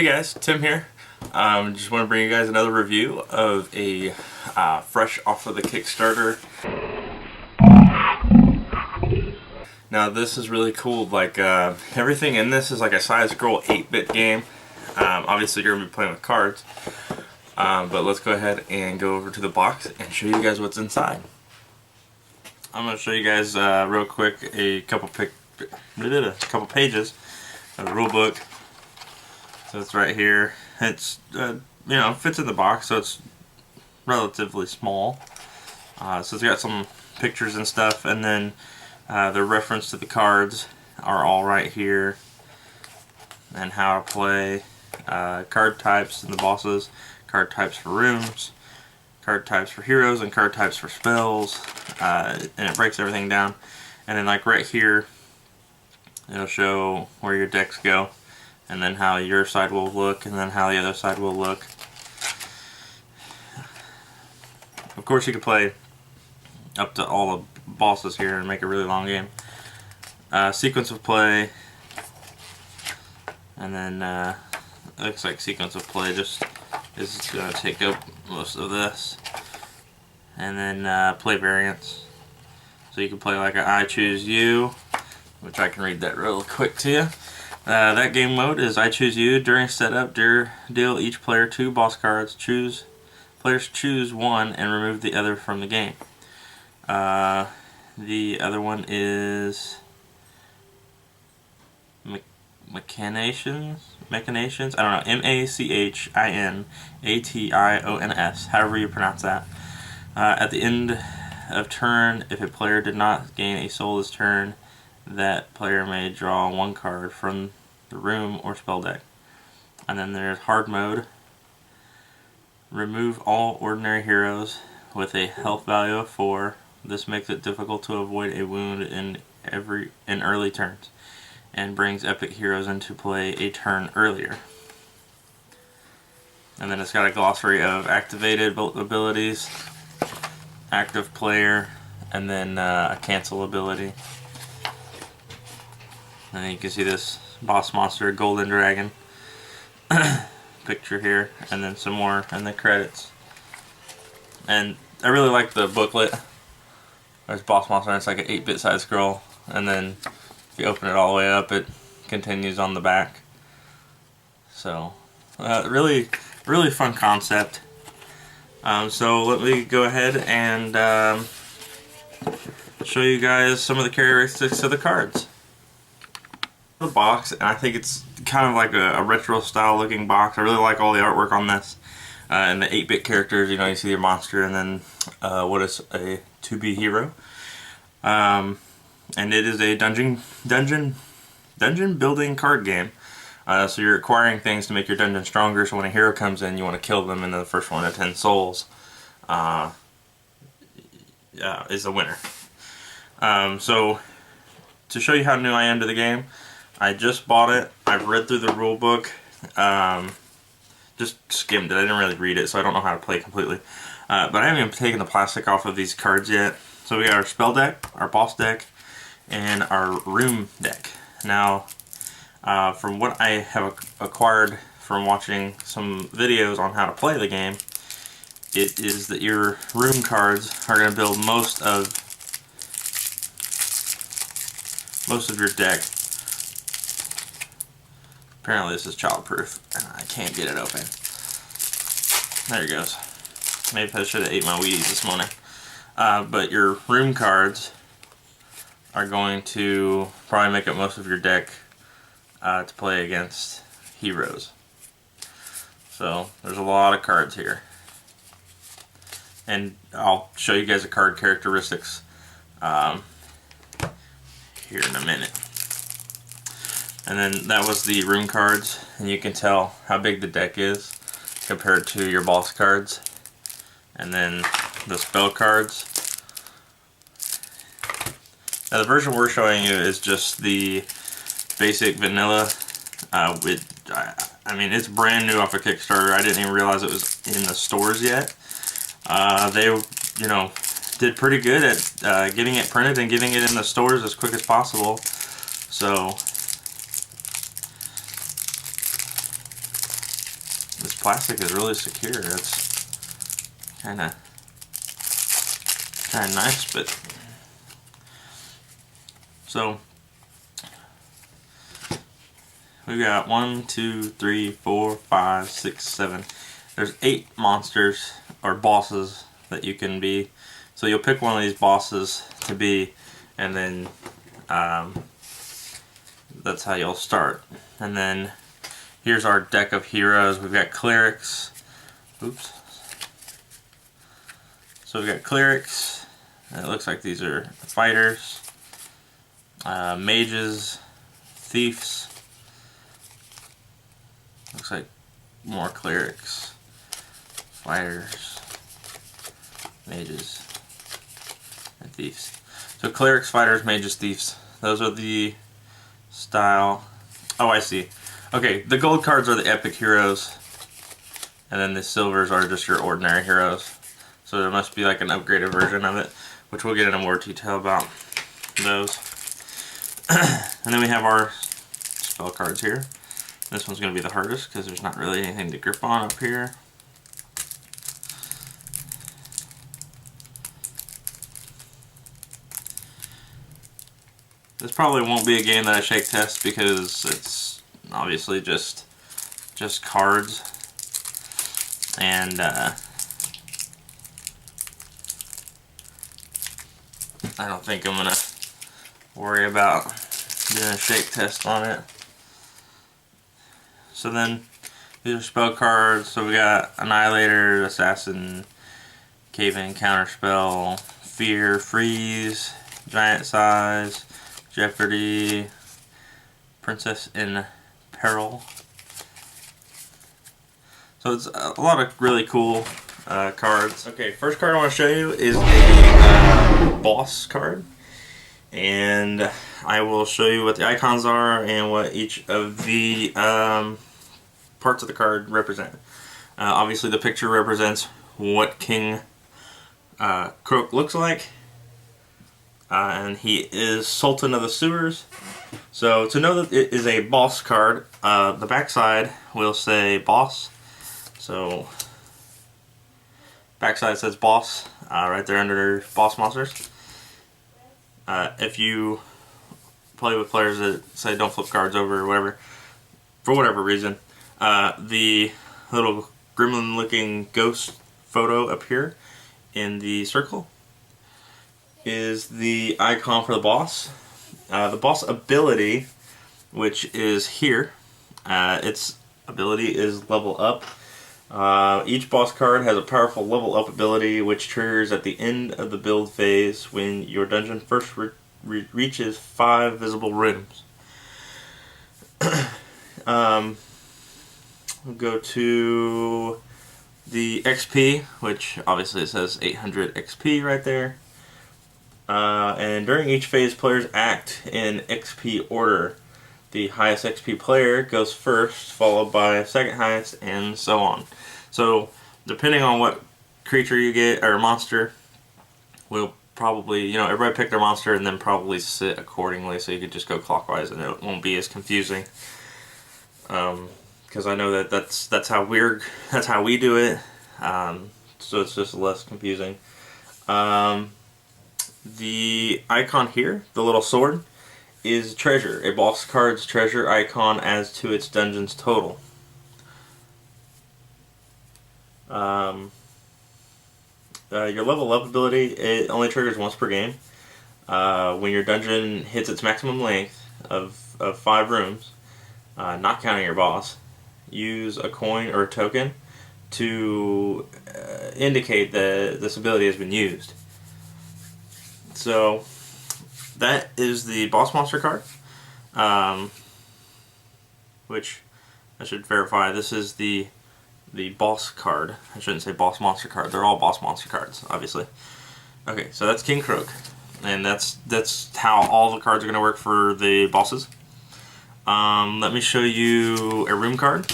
Hey guys, Tim here. Just want to bring you guys another review of a fresh off of the Kickstarter. Now this is really cool. Like everything in this is like a side-scroll 8-bit game. Obviously you're gonna be playing with cards, but let's go ahead and go over to the box and show you guys what's inside. I'm gonna show you guys real quick a couple pages of the rule book. So it's right here. It's fits in the box, so it's relatively small. So it's got some pictures and stuff, and then the reference to the cards are all right here, and how to play, card types and the bosses, card types for rooms, card types for heroes, and card types for spells, and it breaks everything down. And then like right here, it'll show where your decks go, and then how your side will look, and then how the other side will look. Of course you can play up to all the bosses here and make a really long game. Sequence of play, and then it looks like sequence of play just is going to take up most of this. And then play variants. So you can play like a I Choose You, which I can read that real quick to you. That game mode is I Choose You. During setup, deal each player 2 boss cards. Players choose one and remove the other from the game. The other one is Machinations. I don't know. Machinations. However you pronounce that. At the end of turn, if a player did not gain a soul this turn, that player may draw one card from the room or spell deck. And then there's hard mode. Remove all ordinary heroes with a health value of 4. This makes it difficult to avoid a wound in early turns, and brings epic heroes into play a turn earlier. And then it's got a glossary of activated abilities, active player, and then a cancel ability. And then you can see this boss monster, Golden Dragon, picture here, and then some more in the credits. And I really like the booklet. There's boss monster, and it's like an 8-bit side scroll, and then if you open it all the way up, it continues on the back. So really fun concept. So let me go ahead and show you guys some of the characteristics of the cards. The box, and I think it's kind of like a retro style looking box. I really like all the artwork on this, and the 8-bit characters. You know, you see your monster, and then what is a to-be hero, and it is a dungeon building card game. So you're acquiring things to make your dungeon stronger, so when a hero comes in, you want to kill them, and the first one to 10 souls is the winner. So to show you how new I am to the game, I just bought it. I've read through the rule book, just skimmed it. I didn't really read it, so I don't know how to play completely. But I haven't even taken the plastic off of these cards yet. So we got our spell deck, our boss deck, and our room deck. Now, from what I have acquired from watching some videos on how to play the game, it is that your room cards are going to build most of your deck. Apparently this is childproof, and I can't get it open. There it goes. Maybe I should have ate my Wheaties this morning. But your room cards are going to probably make up most of your deck to play against heroes. So there's a lot of cards here, and I'll show you guys the card characteristics here in a minute. And then that was the room cards, and you can tell how big the deck is compared to your boss cards. And then the spell cards. Now the version we're showing you is just the basic vanilla. I mean, it's brand new off of Kickstarter. I didn't even realize it was in the stores yet. They, did pretty good at getting it printed and getting it in the stores as quick as possible. So plastic is really secure. It's kind of nice, but so we've got 1, 2, 3, 4, 5, 6, 7. There's 8 monsters or bosses that you can be. So you'll pick one of these bosses to be, and then that's how you'll start. And then here's our deck of heroes. We've got clerics. Oops. So we've got clerics. It looks like these are fighters, mages, thieves. Looks like more clerics, fighters, mages, and thieves. So clerics, fighters, mages, thieves. Those are the style. Oh, I see. Okay, the gold cards are the epic heroes, and then the silvers are just your ordinary heroes. So there must be like an upgraded version of it, which we'll get into more detail about those. And then we have our spell cards here. This one's going to be the hardest because there's not really anything to grip on up here. This probably won't be a game that I shake test because it's obviously just cards, and I don't think I'm gonna worry about doing a shake test on it. So then these are spell cards. So we got Annihilator, Assassin, Cave-In, Counterspell, Fear, Freeze, Giant Size, Jeopardy, Princess in Peril. So it's a lot of really cool cards. Okay, first card I want to show you is a boss card. And I will show you what the icons are and what each of the parts of the card represent. Obviously the picture represents what King Kroak looks like. And he is Sultan of the Sewers. So to know that it is a boss card, the backside will say boss. So backside says boss right there under boss monsters. If you play with players that say don't flip cards over or whatever, for whatever reason, the little gremlin looking ghost photo up here in the circle is the icon for the boss. The boss ability, which is here, its ability is level up. Each boss card has a powerful level up ability which triggers at the end of the build phase when your dungeon first reaches 5 visible rooms. We'll go to the XP, which obviously it says 800 XP right there. And during each phase, players act in XP order. The highest XP player goes first, followed by second highest, and so on. So, depending on what creature you get, or monster, will probably, everybody pick their monster and then probably sit accordingly, so you could just go clockwise and it won't be as confusing. Because I know that's how we do it, so it's just less confusing. The icon here, the little sword, is treasure. A boss card's treasure icon adds to its dungeon's total. Your level up ability, it only triggers once per game. When your dungeon hits its maximum length of 5 rooms, not counting your boss, use a coin or a token to indicate that this ability has been used. So that is the boss monster card, which I should verify. This is the boss card. I shouldn't say boss monster card. They're all boss monster cards, obviously. Okay, so that's King Kroak, and that's how all the cards are going to work for the bosses. Let me show you a room card,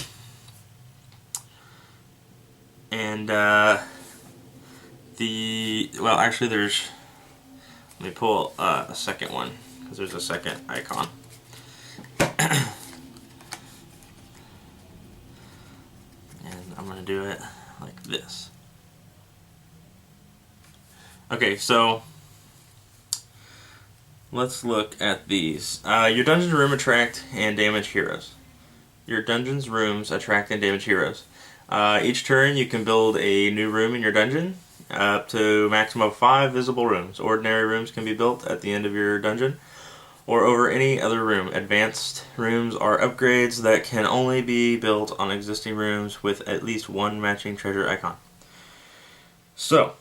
and actually there's. Let me pull a second one, because there's a second icon. And I'm this. Okay, so let's look at these. Your dungeon's room attract and damage heroes. Your dungeon's rooms attract and damage heroes. Each turn you can build a new room in your dungeon, up to maximum of 5 visible rooms. Ordinary rooms can be built at the end of your dungeon or over any other room. Advanced rooms are upgrades that can only be built on existing rooms with at least one matching treasure icon. So,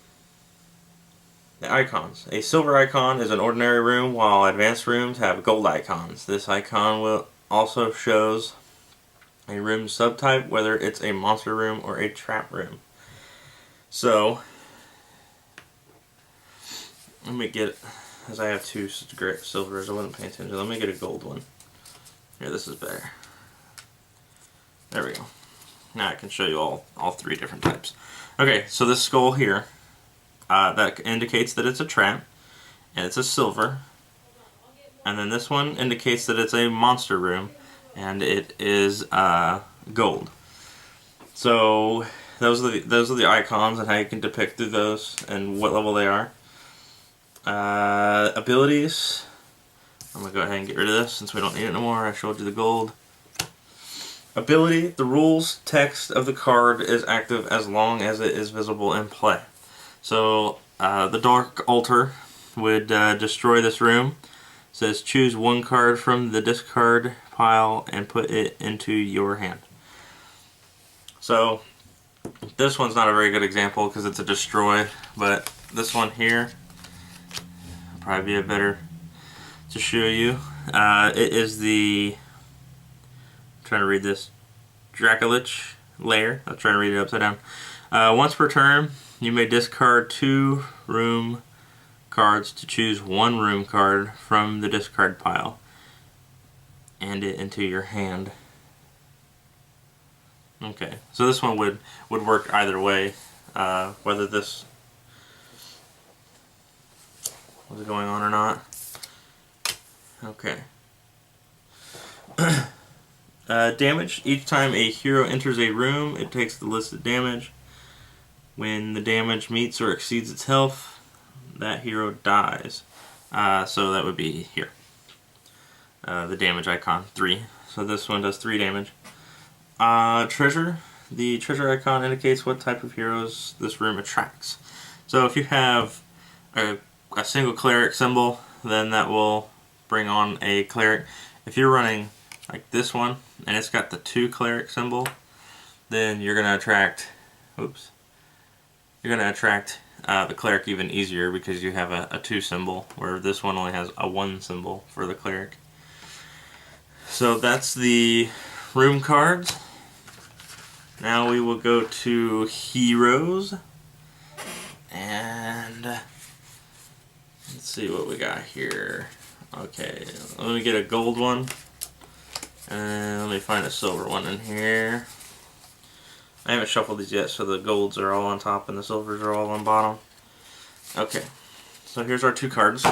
the icons. A silver icon is an ordinary room, while advanced rooms have gold icons. This icon will also shows a room subtype, whether it's a monster room or a trap room. So, let me get, as I have 2 silvers, I wasn't paying attention. Let me get a gold one. Here, this is better. There we go. Now I can show you all 3 different types. Okay, so this skull here, that indicates that it's a trap, and it's a silver. And then this one indicates that it's a monster room, and it is gold. So those are the icons and how you can depict through those and what level they are. Abilities. I'm gonna go ahead and get rid of this since we don't need it anymore. I showed you the gold. Ability. The rules text of the card is active as long as it is visible in play. So the Dark Altar would destroy this room. It says choose 1 card from the discard pile and put it into your hand. So this one's not a very good example because it's a destroy, but this one here will probably be a better to show you. It is the, I'm trying to read this, Dracolich layer. I'm trying to read it upside down. Once per turn, you may discard 2 room cards to choose 1 room card from the discard pile and it into your hand. Okay, so this one would work either way, whether this was going on or not. Okay. Damage. Each time a hero enters a room, it takes the listed damage. When the damage meets or exceeds its health, that hero dies. So that would be here. The damage icon, 3. So this one does 3 damage. Treasure. The treasure icon indicates what type of heroes this room attracts. So if you have a single cleric symbol, then that will bring on a cleric. If you're running like this one, and it's got the 2 cleric symbol, then you're going to attract, oops, you're going to attract the cleric even easier because you have a 2 symbol, where this one only has a 1 symbol for the cleric. So that's the room cards. Now we will go to heroes, and let's see what we got here. Okay, let me get a gold one, and let me find a silver one in here. I haven't shuffled these yet, so the golds are all on top and the silvers are all on bottom. Okay, so here's our 2 cards.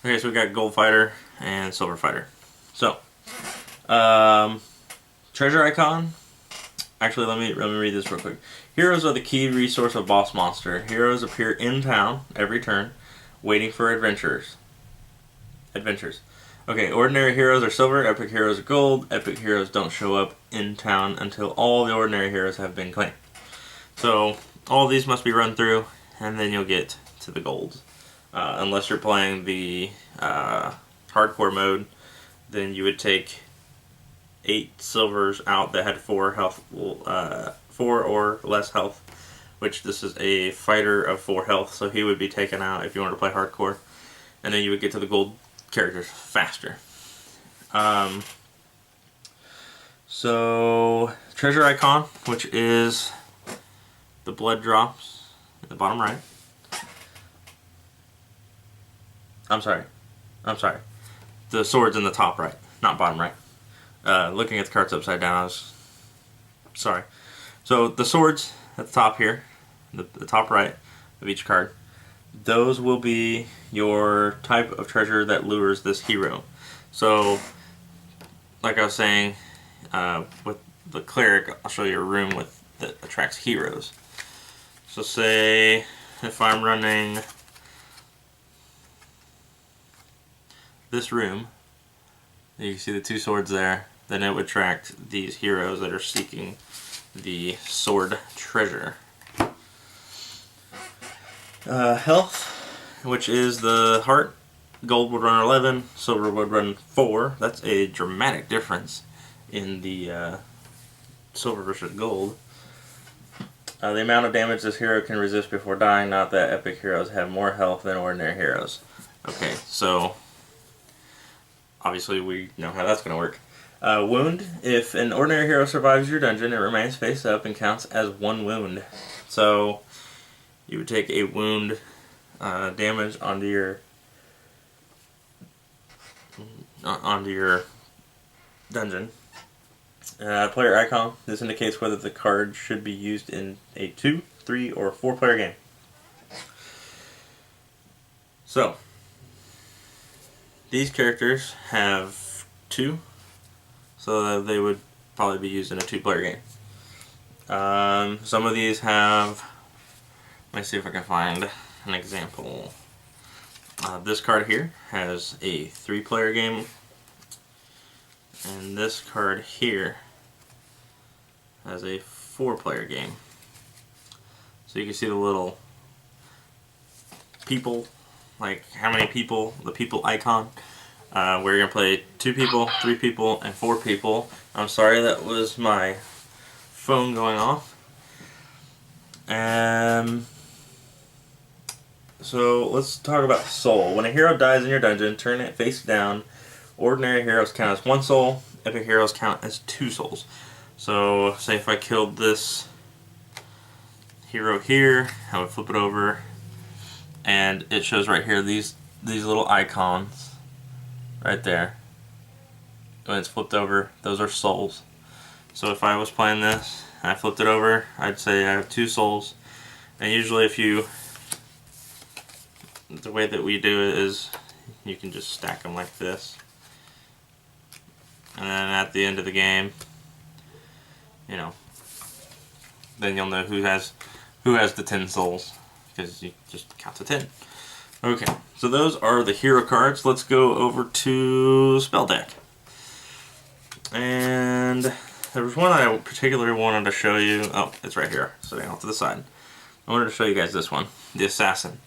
Okay, so we got Gold Fighter and Silver Fighter. So, treasure icon. Actually, let me read this real quick. Heroes are the key resource of Boss Monster. Heroes appear in town every turn, waiting for adventurers. Okay, ordinary heroes are silver, epic heroes are gold. Epic heroes don't show up in town until all the ordinary heroes have been claimed. So, all these must be run through, and then you'll get to the golds. Unless you're playing the hardcore mode, then you would take 8 silvers out that had 4 health, 4 or less health, which this is a fighter of 4 health, so he would be taken out if you wanted to play hardcore, and then you would get to the gold characters faster. So treasure icon, which is the blood drops at the bottom right. I'm sorry. The sword's in the top right, not bottom right. Looking at the cards upside down, I was sorry. So the swords at the top here, the top right of each card, those will be your type of treasure that lures this hero. So like I was saying, with the cleric, I'll show you a room that attracts heroes. So say if I'm running this room, you can see the 2 swords there, then it would attract these heroes that are seeking the sword treasure. Health, which is the heart, gold would run 11, silver would run 4. That's a dramatic difference in the silver versus gold. The amount of damage this hero can resist before dying, not that epic heroes have more health than ordinary heroes. Okay, so obviously we know how that's going to work. Wound, if an ordinary hero survives your dungeon, it remains face up and counts as 1 wound. So you would take a wound damage onto your dungeon. Player icon. This indicates whether the card should be used in a 2, 3, or 4 player game. So these characters have 2, so they would probably be used in a 2 player game. Some of these have, let me see if I can find an example. This card here has a 3 player game, and this card here has a 4 player game. So you can see the little people, like how many people, the people icon, where you're going to play 2 people, 3 people, and 4 people. I'm sorry, that was my phone going off. So let's talk about soul. When a hero dies in your dungeon, turn it face down. Ordinary heroes count as 1 soul, epic heroes count as 2 souls. So say if I killed this hero here, I would flip it over, and it shows right here these little icons right there. When it's flipped over, those are souls. So if I was playing this and I flipped it over, I'd say I have 2 souls. And usually the way that we do it is you can just stack them like this. And then at the end of the game, you know, then you'll know who has the 10 souls, because you just count to 10. Okay, so those are the hero cards. Let's go over to spell deck. And there was one I particularly wanted to show you. Oh, it's right here, sitting off to the side. I wanted to show you guys this one, the Assassin.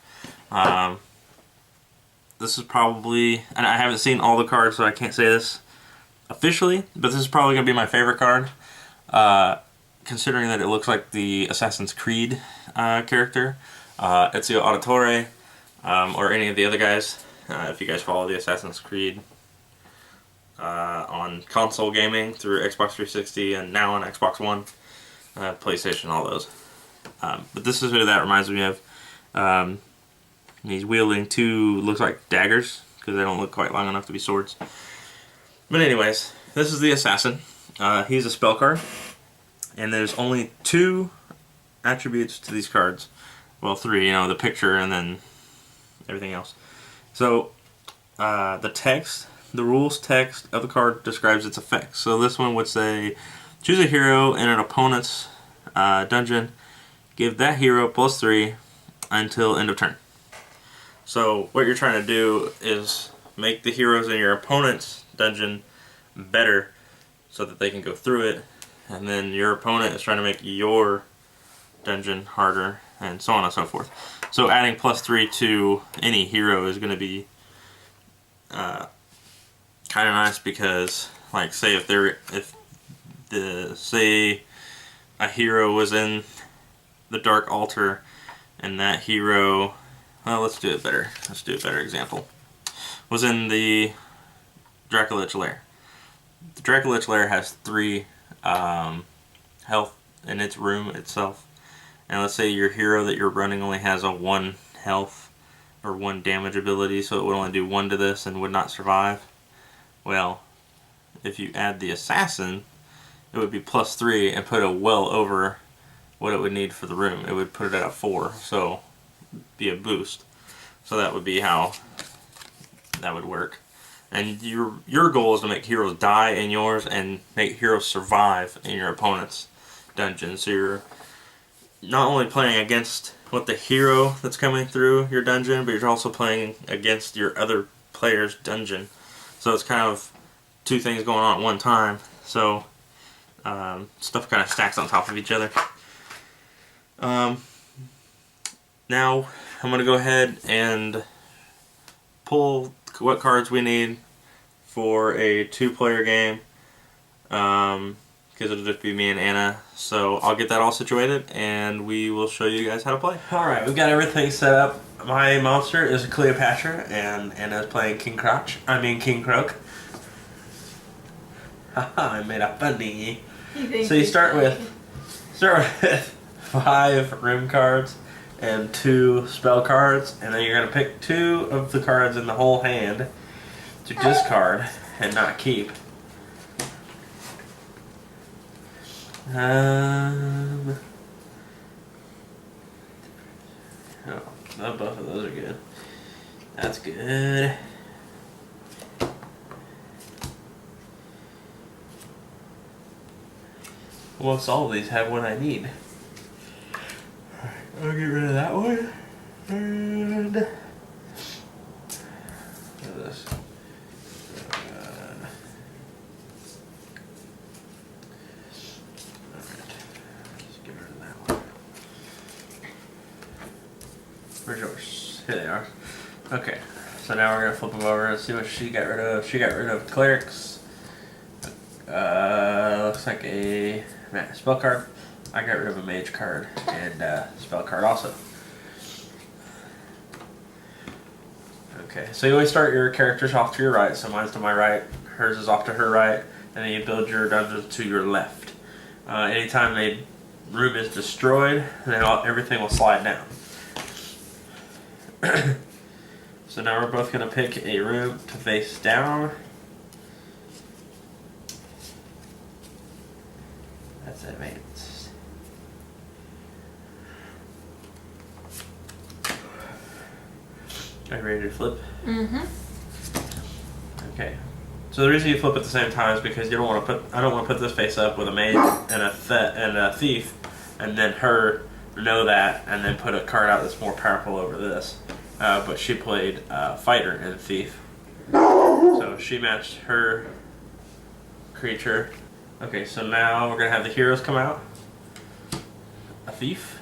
This is probably, and I haven't seen all the cards, so I can't say this officially, but this is probably going to be my favorite card, considering that it looks like the Assassin's Creed character, Ezio Auditore, or any of the other guys, if you guys follow the Assassin's Creed on console gaming through Xbox 360 and now on Xbox One, PlayStation, all those. But this is who that reminds me of. He's wielding 2, looks like daggers, because they don't look quite long enough to be swords. But anyways, this is the Assassin. He's a spell card, and there's only 2 attributes to these cards. Well, 3, you know, the picture and then everything else. So, the rules text of the card describes its effects. So this one would say, choose a hero in an opponent's dungeon, give that hero +3 until end of turn. So what you're trying to do is make the heroes in your opponent's dungeon better so that they can go through it, and then your opponent is trying to make your dungeon harder, and so on and so forth. So adding +3 to any hero is going to be kind of nice, because, like, say if a hero was in the Dark Altar, and that hero, well, let's do it better. Let's do a better example. Was in the Dracolich Lair. The Dracolich Lair has 3 health in its room itself. And let's say your hero that you're running only has a 1 health or 1 damage ability, so it would only do 1 to this and would not survive. Well, if you add the Assassin, it would be +3 and put it well over what it would need for the room. It would put it at a 4, so be a boost. So that would be how that would work. And your goal is to make heroes die in yours and make heroes survive in your opponent's dungeon. So you're not only playing against the hero that's coming through your dungeon, but you're also playing against your other player's dungeon. So it's kind of two things going on at one time. So stuff kind of stacks on top of each other. Now I'm going to go ahead and pull what cards we need for a 2-player game, because it'll just be me and Anna. So I'll get that all situated and we will show you guys how to play. Alright, we've got everything set up. My monster is Cleopatra and Anna's playing King Croak. Haha, I made a funny. So you start with 5 room cards and 2 spell cards, and then you're going to pick 2 of the cards in the whole hand to discard and not keep. Oh, both of those are good. That's good. Almost all of these have what I need. I'll get rid of that one. And this. Let's get rid of that one. Where's yours? Here they are. Okay, so now we're gonna flip them over and see what she got rid of. She got rid of clerics. Looks like a spell card. I got rid of a mage card and spell card also. Okay, so you always start your characters off to your right. So mine's to my right, hers is off to her right, and then you build your dungeons to your left. Anytime a room is destroyed, then everything will slide down. So now we're both going to pick a room to face down. That's advanced. Are you ready to flip? Mm-hmm. Okay. So the reason you flip at the same time is because you don't want to put. I don't want to put this face up with a mage and a thief, and then her know that, and then put a card out that's more powerful over this. But she played fighter and thief, so she matched her creature. Okay, so now we're gonna have the heroes come out. A thief,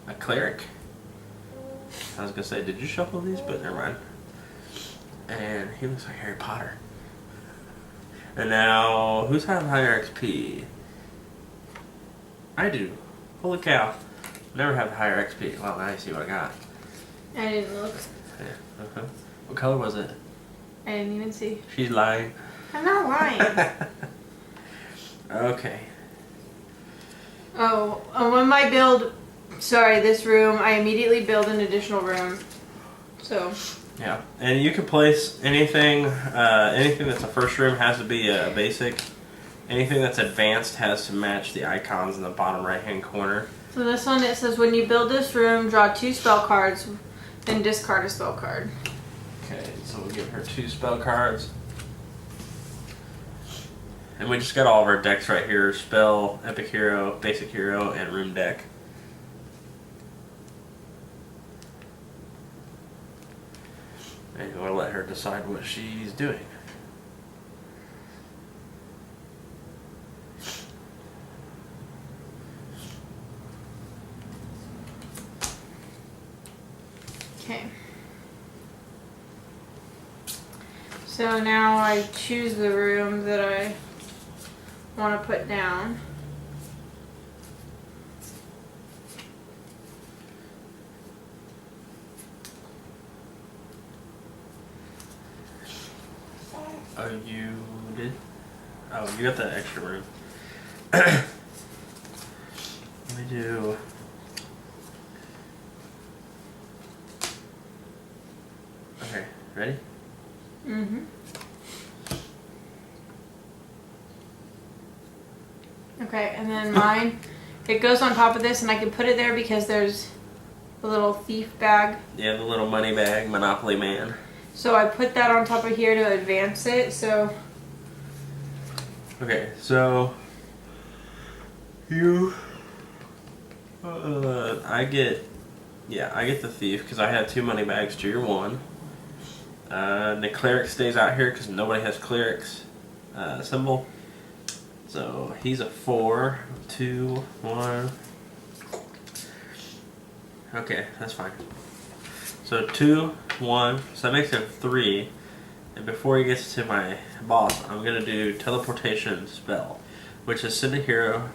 a cleric. I was gonna say, did you shuffle these? But never mind. And he looks like Harry Potter. And now, who's having higher XP? I do. Holy cow. Never have higher XP. Well, now you see what I got. I didn't look. Yeah. What color was it? I didn't even see. She's lying. I'm not lying. Okay. Oh, when I build, this room, I immediately build an additional room. So. Yeah, and you can place anything. Anything that's a first room has to be a basic. Anything that's advanced has to match the icons in the bottom right-hand corner. So this one, it says when you build this room, draw 2 spell cards, then discard a spell card. Okay, so we'll give her 2 spell cards. And we just got all of our decks right here. Spell, Epic Hero, Basic Hero, and Room deck. And we'll let her decide what she's doing. Okay. So now I choose the room that I want to put down. Oh, you did? Oh, you got that extra room. Let me do... Okay, ready? Mm-hmm. Okay, and then mine, it goes on top of this, and I can put it there because there's a little thief bag. Yeah, the little money bag, Monopoly Man. So I put that on top of here to advance it. So Okay, so you, I get the thief because I have 2 money bags to your 1. The cleric stays out here because nobody has cleric's symbol. So he's a 4, 2, 1. Okay, that's fine. So 2, 1, so that makes him 3. And before he gets to my boss, I'm going to do teleportation spell, which is send a hero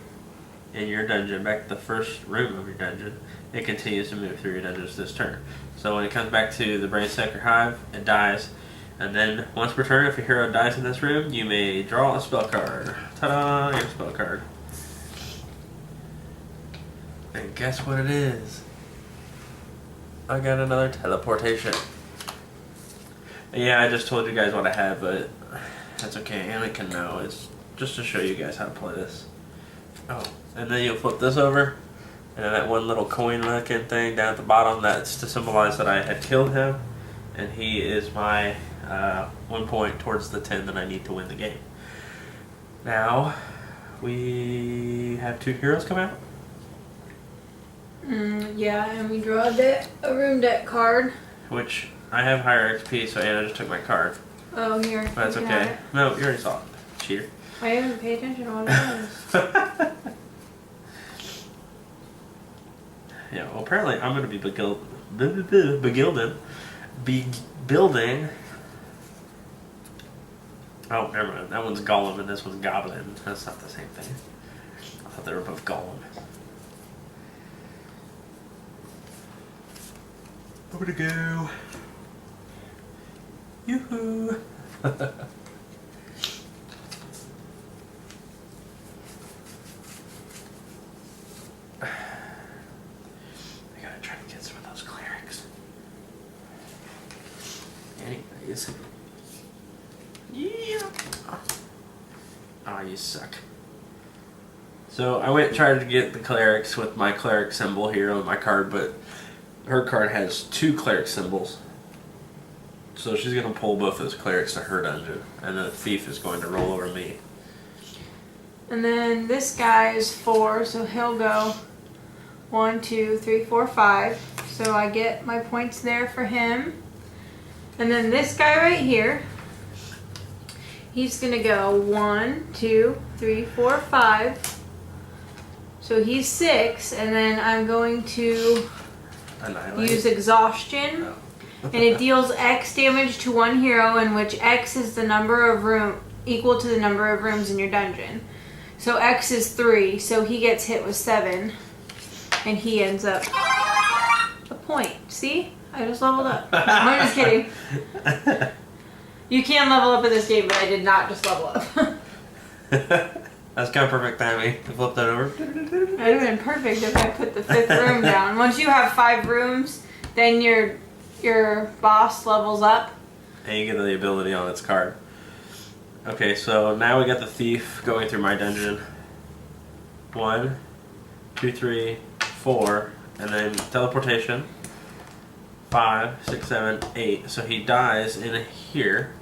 in your dungeon back to the first room of your dungeon. It continues to move through your dungeons this turn. So when it comes back to the Brainsucker Hive, it dies. And then once per turn, if a hero dies in this room, you may draw a spell card. Ta-da! Your spell card. And guess what it is? I got another teleportation. Yeah, I just told you guys what I had, but that's okay. Anna can know. It's just to show you guys how to play this. Oh, and then you'll flip this over, and then that one little coin-looking thing down at the bottom, that's to symbolize that I had killed him, and he is my 1 point towards the 10 that I need to win the game. Now, we have 2 heroes come out. yeah, and we draw a room deck card. Which I have higher XP, so Anna just took my card. Oh, here. But that's okay. No, you already saw it. Cheater. I didn't pay attention to what it was. Yeah, well, apparently I'm going to be building. Oh, never mind. That one's Golem and this one's Goblin. That's not the same thing. I thought they were both Golem. Over to go. Yoo-hoo. I gotta try to get some of those clerics. Anyways. Yeah. Oh, you suck. So I went and tried to get the clerics with my cleric symbol here on my card, but her card has 2 cleric symbols. So she's going to pull both those clerics to her dungeon, and the thief is going to roll over me. And then this guy is 4, so he'll go 1, 2, 3, 4, 5. So I get my points there for him. And then this guy right here, he's going to go 1, 2, 3, 4, 5. So he's 6, and then I'm going to Annihilate. use exhaustion. Oh. And it deals X damage to one hero, in which X is the number of room equal to the number of rooms in your dungeon. So X is 3, so he gets hit with 7, and he ends up a point. See? I just leveled up. No, I'm just kidding. You can level up in this game, but I did not just level up. That's kind of perfect timing to flip that over. It would have been perfect if I put the 5th room down. Once you have 5 rooms, then your boss levels up. And you get the ability on its card. Okay, so now we got the thief going through my dungeon. 1, 2, 3, 4, and then teleportation. 5, 6, 7, 8. So he dies in here.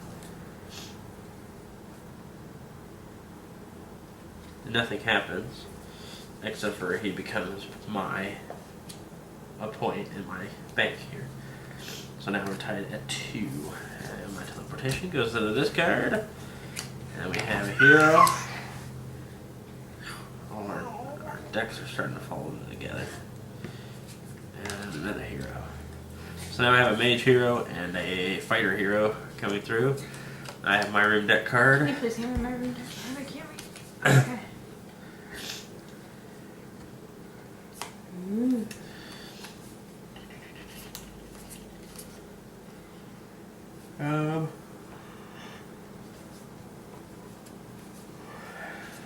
Nothing happens, except for he becomes a point in my bank here. So now we're tied at 2. And my teleportation goes to the discard. And we have a hero. All our decks are starting to fall together. And then a hero. So now I have a mage hero and a fighter hero coming through. I have my room deck card. Can you please hand me my room deck card? I can't read. Okay.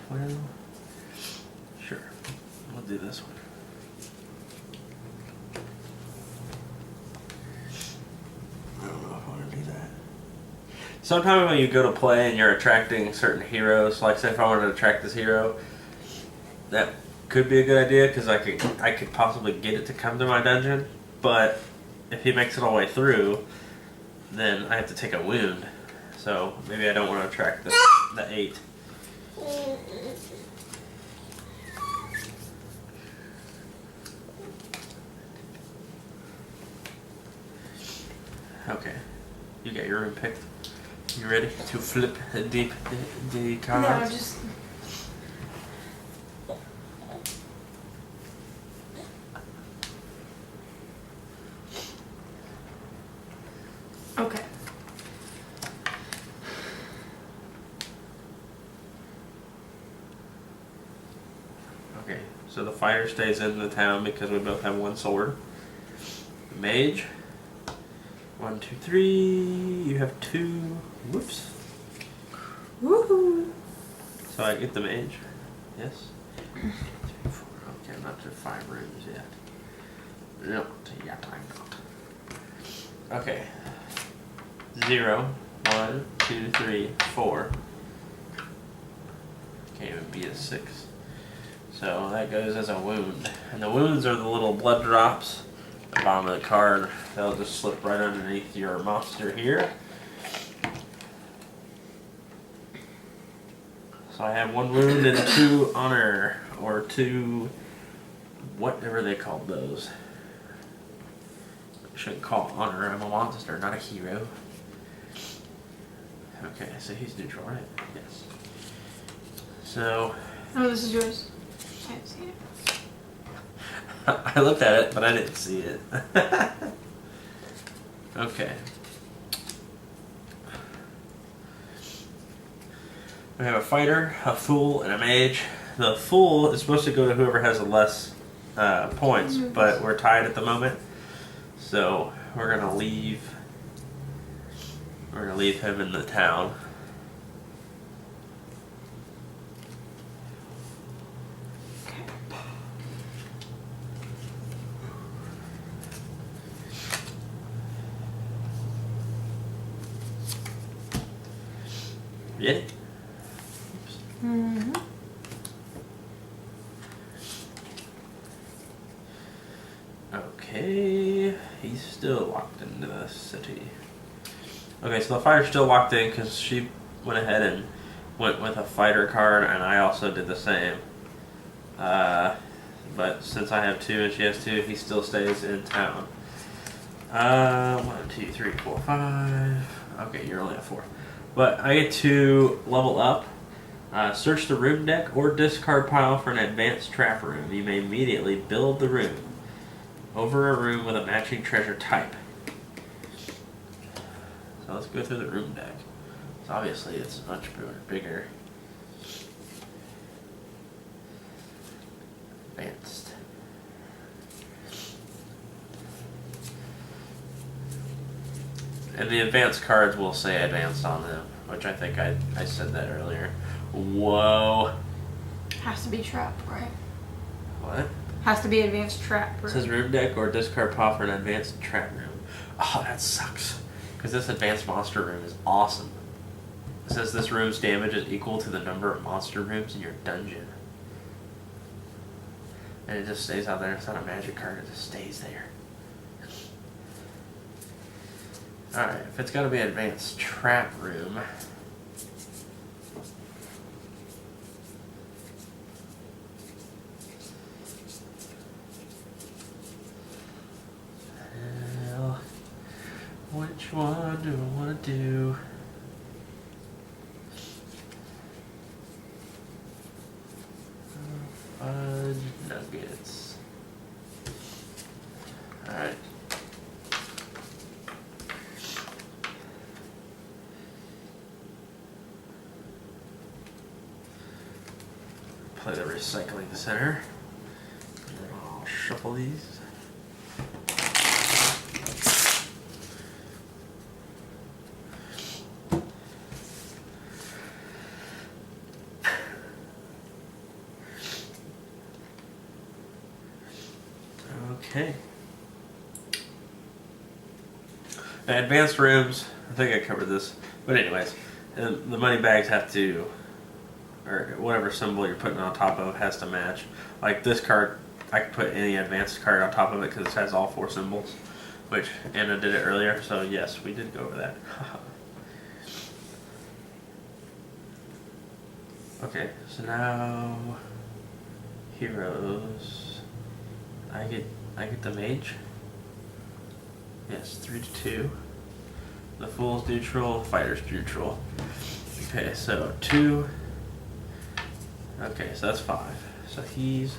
Well, sure. We'll do this one. I don't know if I want to do that. Sometimes when you go to play and you're attracting certain heroes, like say if I wanted to attract this hero, that could be a good idea because I could possibly get it to come to my dungeon. But if he makes it all the way through, then I have to take a wound. So maybe I don't want to attract the 8. Okay, you got your room picked. You ready to flip the cards? No, just. Okay. Okay, so the fighter stays in the town because we both have one sword. The mage. 1, 2, 3. You have 2. Whoops. Woohoo! So I get the mage. Yes. 3, 4. Okay, I'm not to 5 rooms yet. Not yet, I'm not. Okay. 0, 1, 2, 3, 4. Can't even be a 6. So that goes as a wound. And the wounds are the little blood drops at the bottom of the card. They'll just slip right underneath your monster here. So I have 1 wound and 2 honor, or 2, whatever they called those. I shouldn't call it honor, I'm a monster, not a hero. Okay, so he's neutral, right? Yes. So... Oh, this is yours. I haven't seen it. I looked at it, but I didn't see it. Okay. We have a fighter, a fool, and a mage. The fool is supposed to go to whoever has the less points, but we're tied at the moment. So we're gonna leave. We're gonna leave him in the town. Yeah. Mm-hmm. Okay, he's still locked into the city. Okay, so the fighter's still locked in because she went ahead and went with a fighter card, and I also did the same. But since I have 2 and she has 2, he still stays in town. 1, 2, 3, 4, 5. Okay, you're only at 4. But I get to level up. Search the room deck or discard pile for an advanced trap room. You may immediately build the room over a room with a matching treasure type. So let's go through the room deck. So obviously it's much bigger. Advanced. And the advanced cards will say advanced on them, which I think I said that earlier. Whoa. Has to be trap, right? What? Has to be advanced trap. It says room deck or discard pile for an advanced trap room. Oh, that sucks. Because this advanced monster room is awesome. It says this room's damage is equal to the number of monster rooms in your dungeon. And it just stays out there. It's not a magic card, it just stays there. Alright, if it's gotta be an advanced trap room. Well, which one do I want to do? Fudge nuggets. Alright. Play the recycling center. And then I'll shuffle these. Okay. Now, advanced rooms, I think I covered this, but anyways, the money bags have to, or whatever symbol you're putting on top of has to match. Like this card, I can put any advanced card on top of it because it has all 4 symbols. which Anna did it earlier, so yes, we did go over that. Okay, so now heroes. I get the mage. Yes, 3-2. The fool's neutral, fighter's neutral. Okay, so 2. Okay, so that's 5. So he's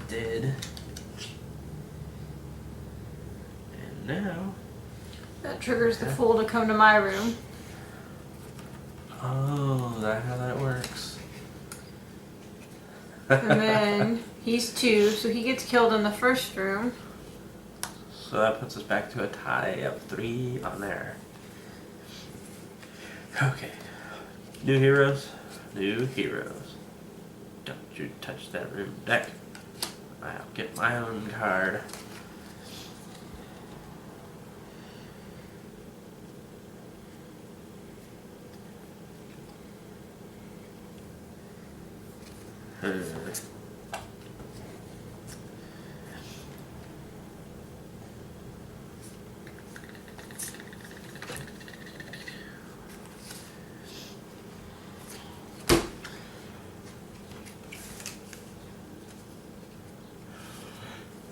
dead. And now That triggers the fool to come to my room. oh, that's how that works. And then he's 2, so he gets killed in the first room. So that puts us back to a tie of 3 on there. Okay. New heroes. New heroes. Don't you touch that room deck. I'll get my own card.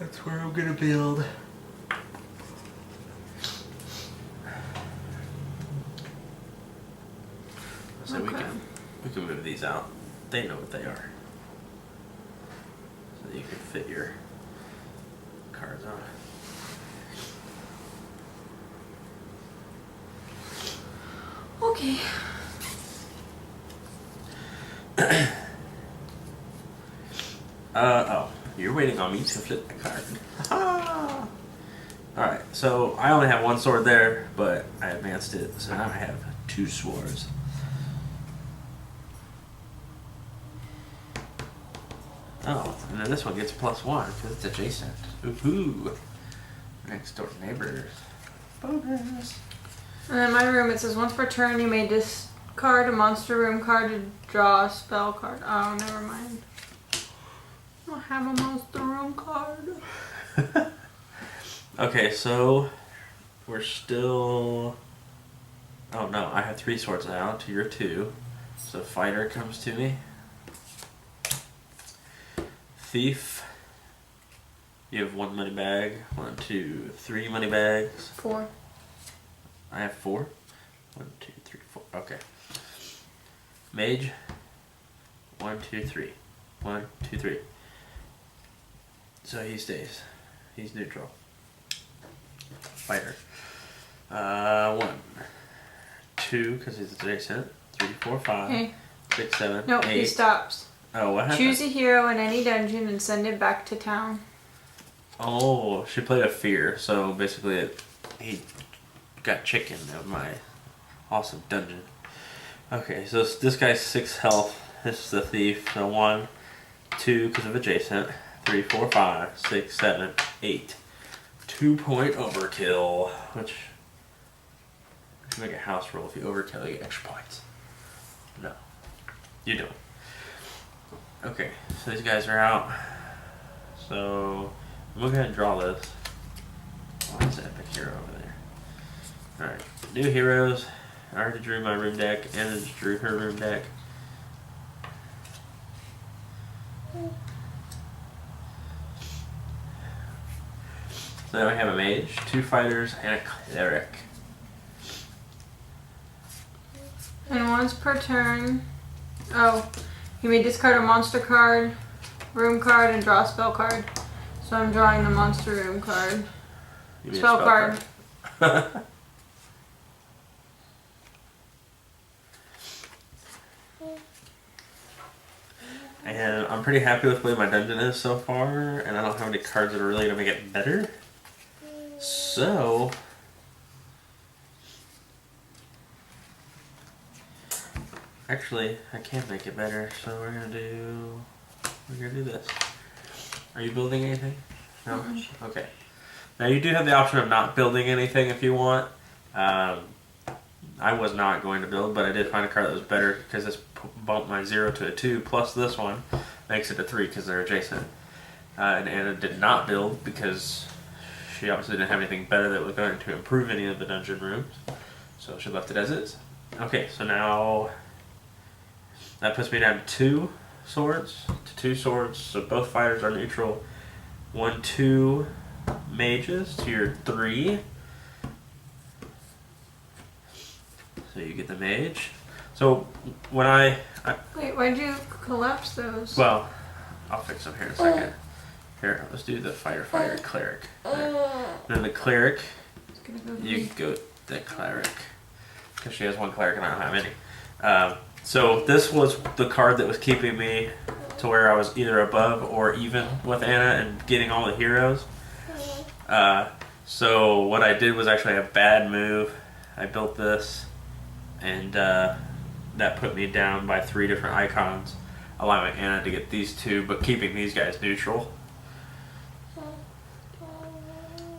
That's where I'm gonna build. So Okay. we can move these out. They know what they are. So that you can fit your cards on. Okay. Oh, you're waiting on me to flip the card. Alright, so I only have 1 sword there, but I advanced it, so now I have 2 swords. Oh, and then this one gets +1 because it's adjacent. Ooh, next door neighbors. Bonus. And then my room, it says once per turn you may discard a monster room card to draw a spell card. Oh, never mind. I don't have a monster room card. Okay, so we're still. Oh no, I have 3 swords now to your 2. So fighter comes to me. Thief. You have 1 money bag. 1, 2, 3 money bags. 4. I have 4. 1, 2, 3, 4. Okay. Mage. 1, 2, 3. 1, 2, 3. So he stays. He's neutral. Fighter. 1, 2, because he's adjacent. 3, 4, 5, Okay. 6, 7, Nope, 8. he stops. Oh, what happened? Choose a hero in any dungeon and send it back to town. Oh, she played a fear, so basically he got chicken of my awesome dungeon. Okay, so this guy's 6 health. This is the thief. So 1, 2 because of adjacent. 3, 4, 5, 6, 7, 8. 2-point overkill, which you can make a house rule. If you overkill, you get extra points. No, you don't. Okay, so these guys are out. So I'm gonna go ahead and draw this. Oh, that's an epic hero over there. Alright, new heroes. I already drew my room deck. Anna just drew her room deck. So now we have a mage, 2 fighters, and a cleric. And once per turn, you may discard a monster card, room card, and draw a spell card. So I'm drawing the monster room card. You mean a Spell card. And I'm pretty happy with the way my dungeon is so far, and I don't have any cards that are really going to make it better. So actually, I can make it better. So we're gonna do this. Are you building anything? No. Okay. Now you do have the option of not building anything if you want. I was not going to build, but I did find a card that was better because this bumped my 0 to a 2, plus this one makes it a 3 because they're adjacent. And Anna did not build because she obviously didn't have anything better that was going to improve any of the dungeon rooms, so she left it as is. Okay, so now that puts me down to 2 swords. So both fighters are neutral. 1, 2 mages to your 3. So you get the mage. So when Wait, why'd you collapse those? well, I'll fix them here in a second. Here, let's do the fighter cleric. There. Then the cleric, It's gonna go you me. go the cleric because she has 1 cleric and I don't have any. So this was the card that was keeping me to where I was either above or even with Anna and getting all the heroes. So what I did was actually a bad move. I built this, and that put me down by 3 different icons, allowing Anna to get these 2, but keeping these guys neutral.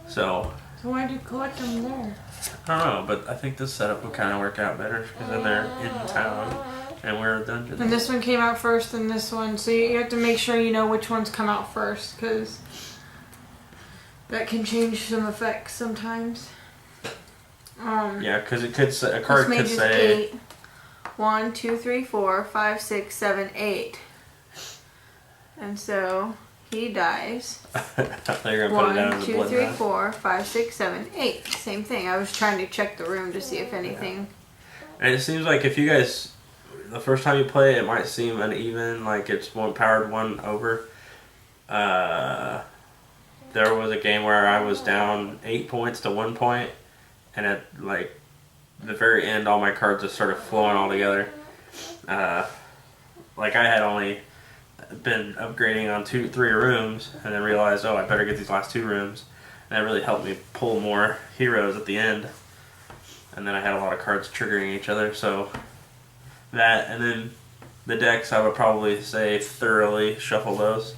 So So why'd you collect them there? I don't know, but I think this setup would kind of work out better because then they're in town and we're in a dungeon. And this one came out first, and this one. So you have to make sure you know which ones come out first, because that can change some effects sometimes. Yeah, because it could say, a card this could mage is say 8. 1, 2, 3, 4, 5, 6, 7, 8. And so he dies. I thought you were gonna put it down 1, as a 2, blood 3, bath. 4, 5, 6, 7, 8. Same thing. I was trying to check the room to see if anything. And it seems like if you guys, the first time you play, it might seem uneven, like it's one powered one over. There was a game where I was down 8 points to 1 point, and at like the very end, all my cards just started flowing all together. Like I had only been upgrading on 2, 3 rooms, and then realized, oh, I better get these last 2 rooms, and that really helped me pull more heroes at the end. And then I had a lot of cards triggering each other, so that, and then the decks, I would probably say thoroughly shuffle those,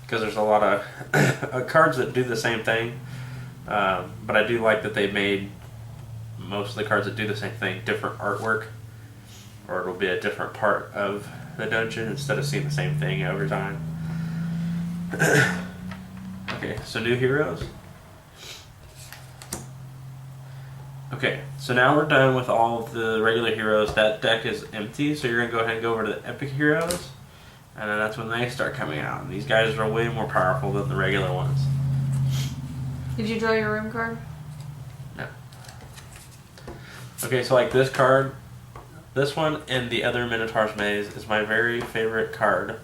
because there's a lot of cards that do the same thing, but I do like that they made most of the cards that do the same thing different artwork, or it'll be a different part of the dungeon instead of seeing the same thing every time. Okay, so new heroes. Okay, so now we're done with all of the regular heroes. That deck is empty, so you're going to go ahead and go over to the epic heroes, and then that's when they start coming out. And these guys are way more powerful than the regular ones. Did you draw your room card? No. Okay, so like this card, this one and the other Minotaur's Maze is my very favorite card.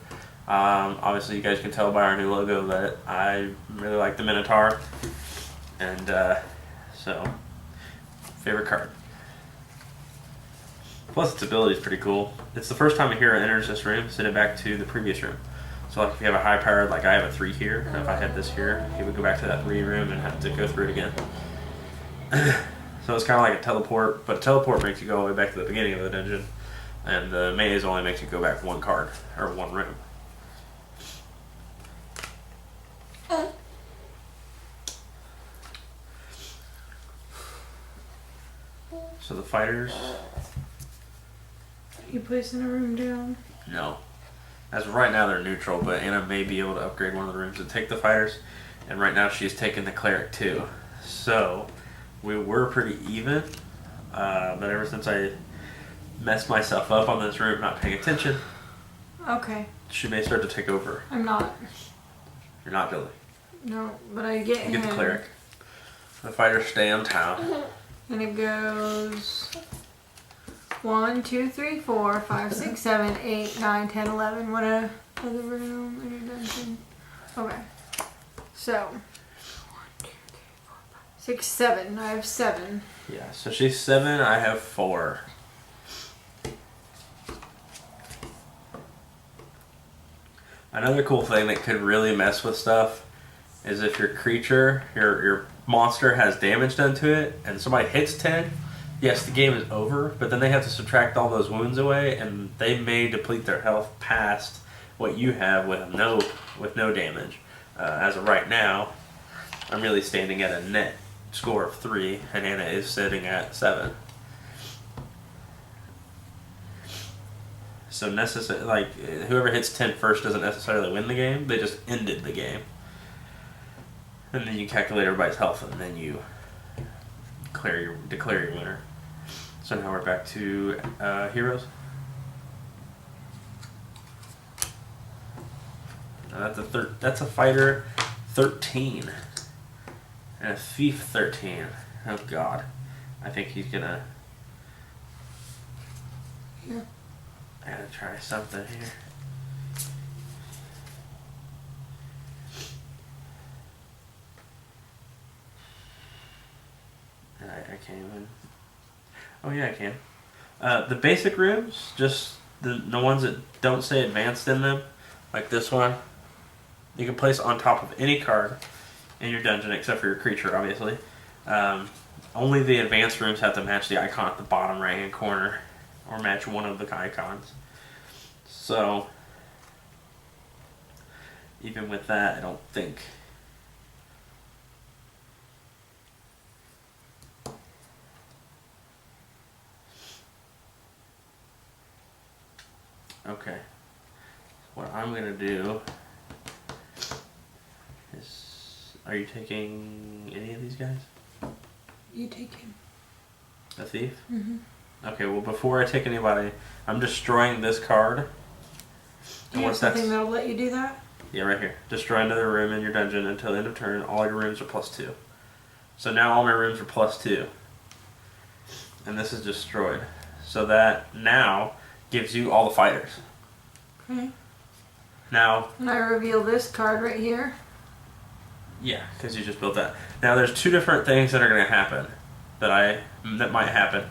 Obviously you guys can tell by our new logo that I really like the Minotaur, and so favorite card. Plus its ability is pretty cool. It's the first time a hero enters this room, send it back to the previous room. So like if you have a high powered, like I have a 3 here, and if I had this here, he would go back to that 3 room and have to go through it again. So it's kind of like a teleport, but a teleport makes you go all the way back to the beginning of the dungeon, and the maze only makes you go back 1 card, or 1 room. So the fighters, You placing a room down? no. As of right now, they're neutral, but Anna may be able to upgrade one of the rooms and take the fighters, and right now she's taking the cleric too. So we were pretty even, but ever since I messed myself up on this room, not paying attention, Okay. she may start to take over. I'm not. You're not, Billy. No, but I get You him. get the cleric. The fighters stay on town. And it goes 1, 2, 3, 4, 5, 6, 7, 8, 9, 10, 11. What a other room in your dungeon. Okay. So 1, 2, 3, 4, 5, 6, 7. I have 7. Yeah, so she's 7, I have 4. Another cool thing that could really mess with stuff is if your creature, your monster has damage done to it, and somebody hits 10, yes, the game is over, but then they have to subtract all those wounds away, and they may deplete their health past what you have with no damage. As of right now, I'm really standing at a net score of 3, and Anna is sitting at 7. So whoever hits 10 first doesn't necessarily win the game, they just ended the game. And then you calculate everybody's health, and then you declare your winner. So now we're back to heroes. Now that's a fighter 13 and a thief 13. Oh God, I think he's gonna. Yeah. I gotta try something here. I can't even. Oh yeah, I can. The basic rooms, just the ones that don't say advanced in them, like this one, you can place on top of any card in your dungeon except for your creature, obviously. Only the advanced rooms have to match the icon at the bottom right hand corner, or match one of the icons. So, even with that, I don't think. Okay. What I'm gonna do is, are you taking any of these guys? You take him. A thief? Mm-hmm. Okay, well before I take anybody, I'm destroying this card. Do you have something that'll let you do that? Yeah, right here. Destroy another room in your dungeon until end of turn. All your rooms are +2. So now all my rooms are +2. And this is destroyed. So that now gives you all the fighters. Okay. Now, and I reveal this card right here. Yeah, because you just built that. Now there's two different things that are going to happen that might happen.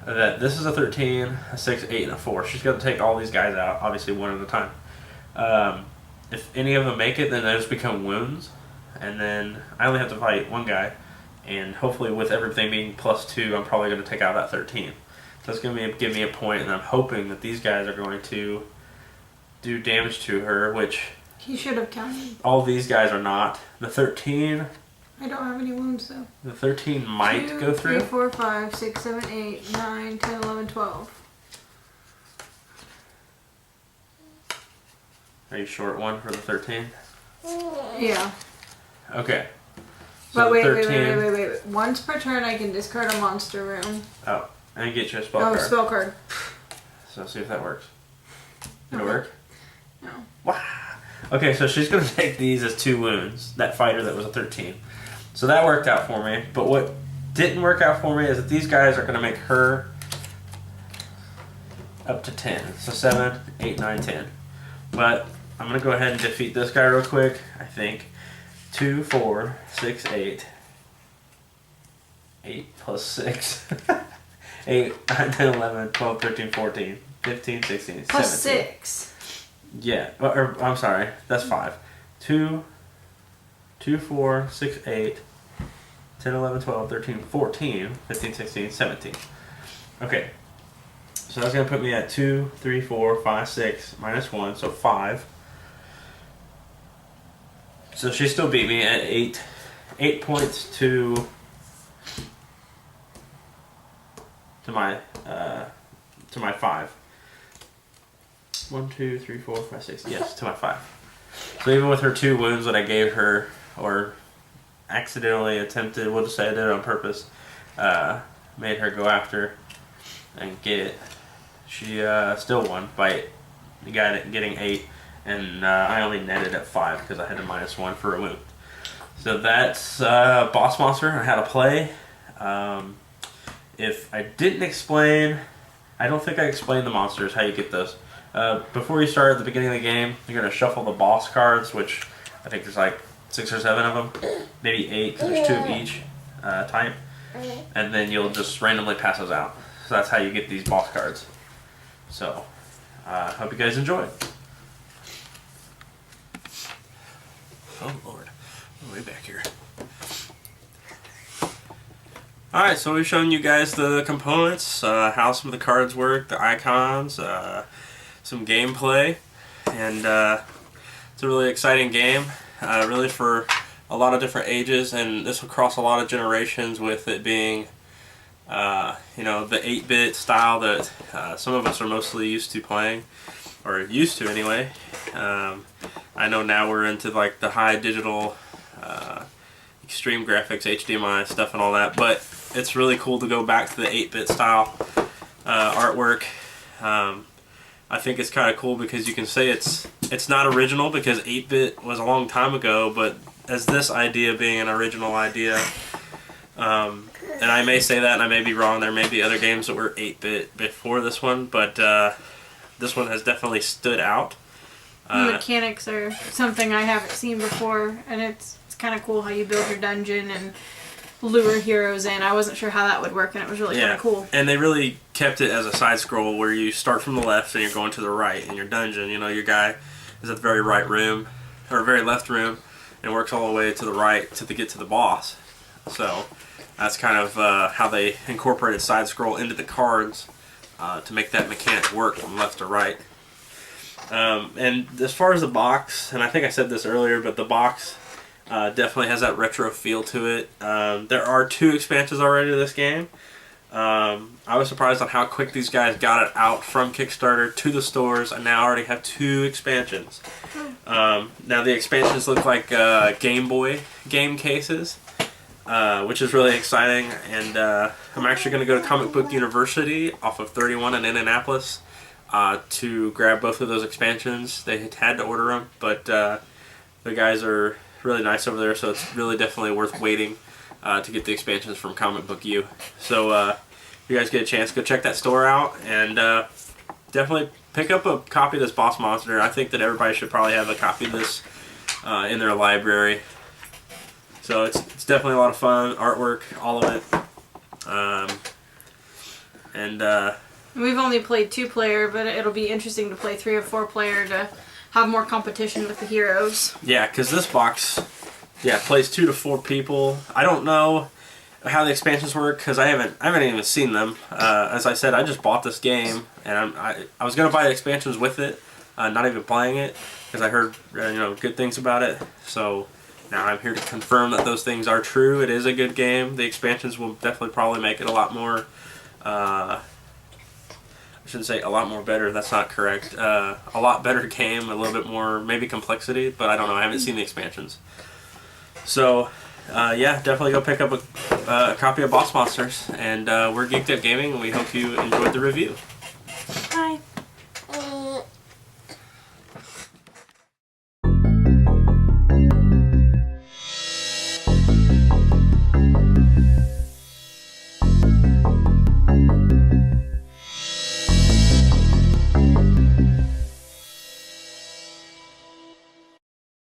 That this is a 13, a 6, 8, and a 4. She's got to take all these guys out, obviously one at a time. If any of them make it, then they just become wounds, and then I only have to fight one guy, and hopefully with everything being +2, I'm probably going to take out that 13. So it's going to give me a point, and I'm hoping that these guys are going to do damage to her, which he should have counted. All these guys are not. The 13. I don't have any wounds though. The 13 might 2, go through. 3, 4, 5, 6, 7, 8, 9, 10, 11, 12. Are you short one for the 13? Yeah. Okay. So but wait. Once per turn I can discard a monster room. Oh, and get you a spell card. Oh, spell card. So see if that works. Did it work? No. Wow. Okay, so she's going to take these as 2 wounds. That fighter that was a 13. So that worked out for me. But what didn't work out for me is that these guys are going to make her up to 10. So 7, 8, 9, 10. But I'm going to go ahead and defeat this guy real quick. I think 2, 4, 6, 8. 8 plus 6. 8, 9, 10, 11, 12, 13, 14, 15, 16, plus 17. 6. Yeah, or I'm sorry, that's 5. 2, 4, 6, 8, 10, 11, 12, 13, 14, 15, 16, 17. Okay, so that's going to put me at 2, 3, 4, 5, 6, minus 1, so 5. So she still beat me at 8. 8 points to my 5. 1, 2, 3, 4, 5, 6. Yes, to my 5. So even with her 2 wounds that I gave her, or accidentally attempted, we'll just say I did it on purpose, made her go after and get it. She still won by getting 8, and I only netted at 5 because I had a -1 for a wound. So that's Boss Monster and how to play. If I didn't explain, I don't think I explained the monsters, how you get those. Before you start at the beginning of the game, you're going to shuffle the boss cards, which I think there's like 6 or 7 of them, maybe 8 because there's 2 of each type, and then you'll just randomly pass those out. So that's how you get these boss cards. So, hope you guys enjoy. Oh Lord, I'm way back here. Alright, so we've shown you guys the components, how some of the cards work, the icons, some gameplay, and it's a really exciting game, really for a lot of different ages, and this will cross a lot of generations with it being, you know, the 8-bit style that some of us are mostly used to playing, or used to anyway. I know now we're into like the high digital extreme graphics, HDMI stuff and all that, but it's really cool to go back to the 8-bit style artwork. I think it's kind of cool because you can say it's not original because 8-bit was a long time ago, but as this idea being an original idea, and I may say that and I may be wrong, there may be other games that were 8-bit before this one, but this one has definitely stood out. Mechanics are something I haven't seen before, and it's kind of cool how you build your dungeon and lure heroes in. I wasn't sure how that would work, and it was really kind of cool. And they really kept it as a side scroll where you start from the left and you're going to the right in your dungeon. You know, your guy is at the very right room, or very left room, and works all the way to the right to get to the boss. So that's kind of how they incorporated side scroll into the cards to make that mechanic work from left to right. And as far as the box, and I think I said this earlier, but the box definitely has that retro feel to it. There are 2 expansions already to this game. I was surprised on how quick these guys got it out from Kickstarter to the stores, and now already have 2 expansions. Now the expansions look like Game Boy game cases, which is really exciting. And I'm actually going to go to Comic Book University off of 31 in Indianapolis to grab both of those expansions. They had to order them, but the guys are really nice over there, so it's really definitely worth waiting to get the expansions from Comic Book U. So if you guys get a chance, go check that store out, and definitely pick up a copy of this Boss Monster. I think that everybody should probably have a copy of this in their library. So it's definitely a lot of fun, artwork, all of it. We've only played 2-player, but it'll be interesting to play 3 or 4-player to have more competition with the heroes. Yeah, because this box, plays 2 to 4 people. I don't know how the expansions work because I haven't even seen them. As I said, I just bought this game, and I was gonna buy the expansions with it, not even playing it because I heard good things about it. So now I'm here to confirm that those things are true. It is a good game. The expansions will definitely probably make it a lot more. I shouldn't say a lot more better, that's not correct. A lot better game, a little bit more maybe complexity, but I don't know, I haven't seen the expansions. So definitely go pick up a copy of Boss Monsters, and we're Geeked Up Gaming, and we hope you enjoyed the review.